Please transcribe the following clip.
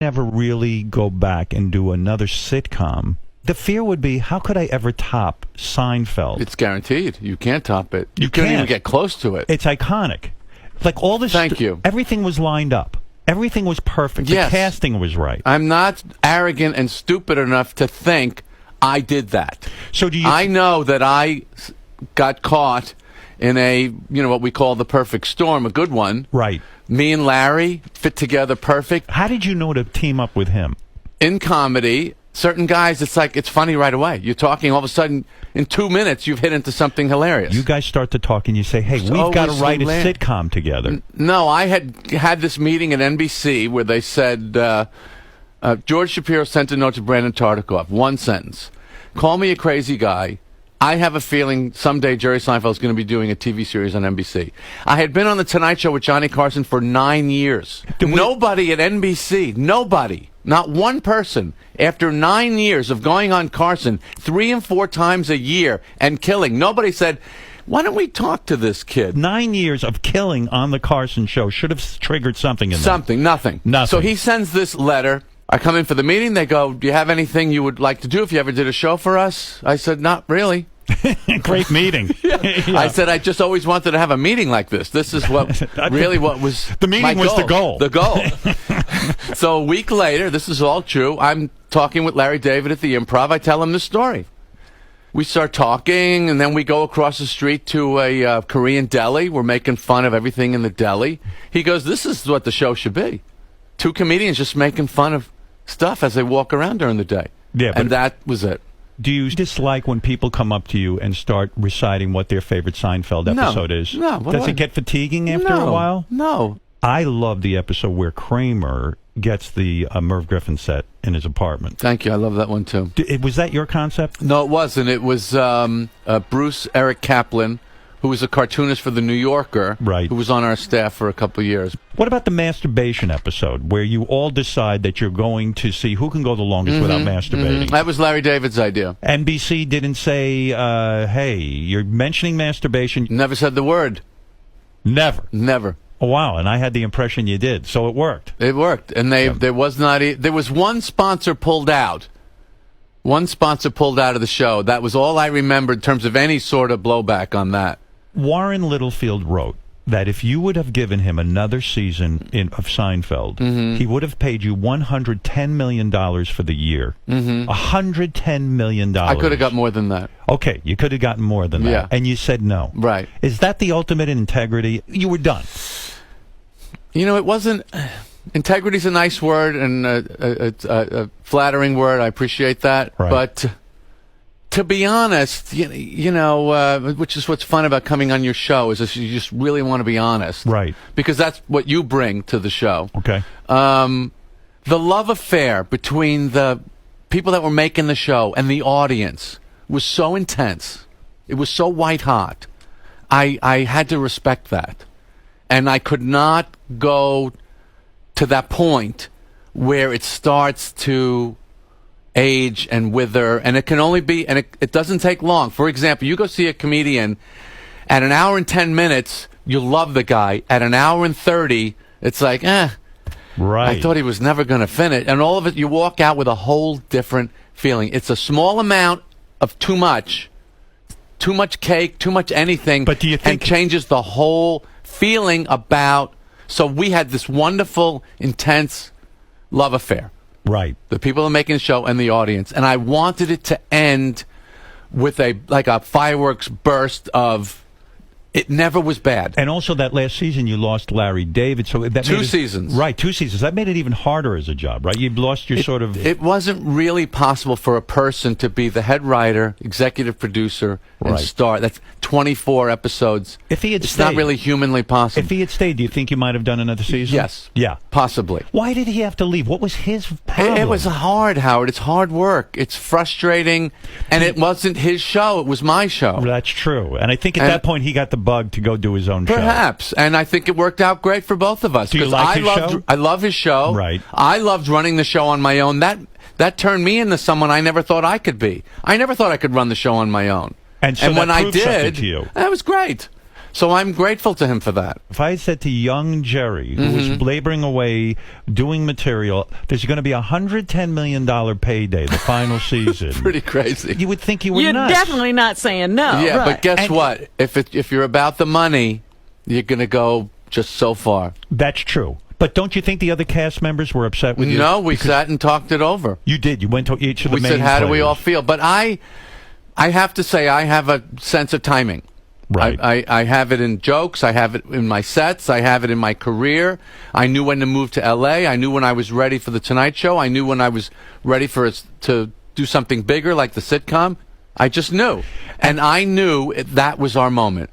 never really go back and do another sitcom, the fear would be, how could I ever top Seinfeld? It's guaranteed. You can't top it. You can't couldn't even get close to it. It's iconic. Like all this. Thank you. Everything was lined up. Everything was perfect. Yes. The casting was right. I'm not arrogant and stupid enough to think I did that. So do you? I know that I got caught in a, what we call the perfect storm, a good one. Right. Me and Larry fit together perfect. How did you know to team up with him? In comedy, certain guys, it's funny right away. You're talking, all of a sudden, in 2 minutes, you've hit into something hilarious. You guys start to talk and you say, hey, we've got to write a sitcom together. No, I had this meeting at NBC where they said, George Shapiro sent a note to Brandon Tartikoff. One sentence. Call me a crazy guy. I have a feeling someday Jerry Seinfeld is going to be doing a TV series on NBC. I had been on The Tonight Show with Johnny Carson for 9 years. Nobody at NBC, nobody, not one person, after 9 years of going on Carson 3 and 4 times a year and killing, nobody said, why don't we talk to this kid? 9 years of killing on the Carson show should have triggered something in them. Something, nothing. So he sends this letter. I come in for the meeting. They go, do you have anything you would like to do if you ever did a show for us? I said, not really. Great meeting. Yeah. I said, I just always wanted to have a meeting like this. This is what was the meeting was the goal. The goal. So a week later, this is all true. I'm talking with Larry David at the Improv. I tell him the story. We start talking, and then we go across the street to a Korean deli. We're making fun of everything in the deli. He goes, this is what the show should be. 2 comedians just making fun of stuff as they walk around during the day. Yeah, and that was it. Do you dislike when people come up to you and start reciting what their favorite Seinfeld episode is? No. Does it get fatiguing after a while? No. I love the episode where Kramer gets the Merv Griffin set in his apartment. Thank you. I love that one, too. Was that your concept? No, it wasn't. It was Bruce Eric Kaplan, who was a cartoonist for The New Yorker, right, who was on our staff for a couple of years. What about the masturbation episode, where you all decide that you're going to see who can go the longest without masturbating? That was Larry David's idea. NBC didn't say, hey, you're mentioning masturbation. Never said the word. Never. Oh, wow, and I had the impression you did, so it worked. It worked, and there was one sponsor pulled out. One sponsor pulled out of the show. That was all I remember in terms of any sort of blowback on that. Warren Littlefield wrote that if you would have given him another season of Seinfeld, he would have paid you $110 million for the year. $110 million. I could have got more than that. Okay, you could have gotten more than that. Yeah. And you said no. Right. Is that the ultimate in integrity? You were done. It wasn't... Integrity's a nice word and a flattering word. I appreciate that. Right. But to be honest, which is what's fun about coming on your show, is that you just really want to be honest. Right. Because that's what you bring to the show. Okay. The love affair between the people that were making the show and the audience was so intense. It was so white hot. I had to respect that. And I could not go to that point where it starts to age and wither, and it can only be, and it doesn't take long. For example, you go see a comedian at an hour and 10 minutes, you love the guy. At an hour and 30, it's like, right. I thought he was never going to finish. And all of it, you walk out with a whole different feeling. It's a small amount of too much cake, too much anything, but do you think and changes the whole feeling about. So we had this wonderful, intense love affair. Right. The people are making the show and the audience. And I wanted it to end with a fireworks burst of, it never was bad. And also that last season you lost Larry David. So that 2 seasons. Right, 2 seasons. That made it even harder as a job, right? You lost your It wasn't really possible for a person to be the head writer, executive producer, and star. That's 24 episodes. If he had it's stayed, not really humanly possible. If he had stayed, do you think you might have done another season? Yes. Yeah. Possibly. Why did he have to leave? What was his problem? It was hard, Howard. It's hard work. It's frustrating. And it wasn't his show. It was my show. That's true. And I think at that point he got the bug to go do his own show. Perhaps. And I think it worked out great for both of us. Do you like his show? I love his show. Right. I loved running the show on my own. That turned me into someone I never thought I could be. I never thought I could run the show on my own. And so when I did, to you. that was great. So I'm grateful to him for that. If I said to young Jerry, who was laboring away, doing material, there's going to be $110 million payday the final season. Pretty crazy. You would think you were You're nuts. definitely not saying no. Yeah, right. but guess what? If you're about the money, you're going to go just so far. That's true. But don't you think the other cast members were upset with you? No, we sat and talked it over. You did. You went to each of the We main said, how do we players. all feel? But I have to say, I have a sense of timing. Right. I have it in jokes. I have it in my sets. I have it in my career. I knew when to move to L.A. I knew when I was ready for The Tonight Show. I knew when I was ready for us to do something bigger like the sitcom. I just knew. And I knew that was our moment.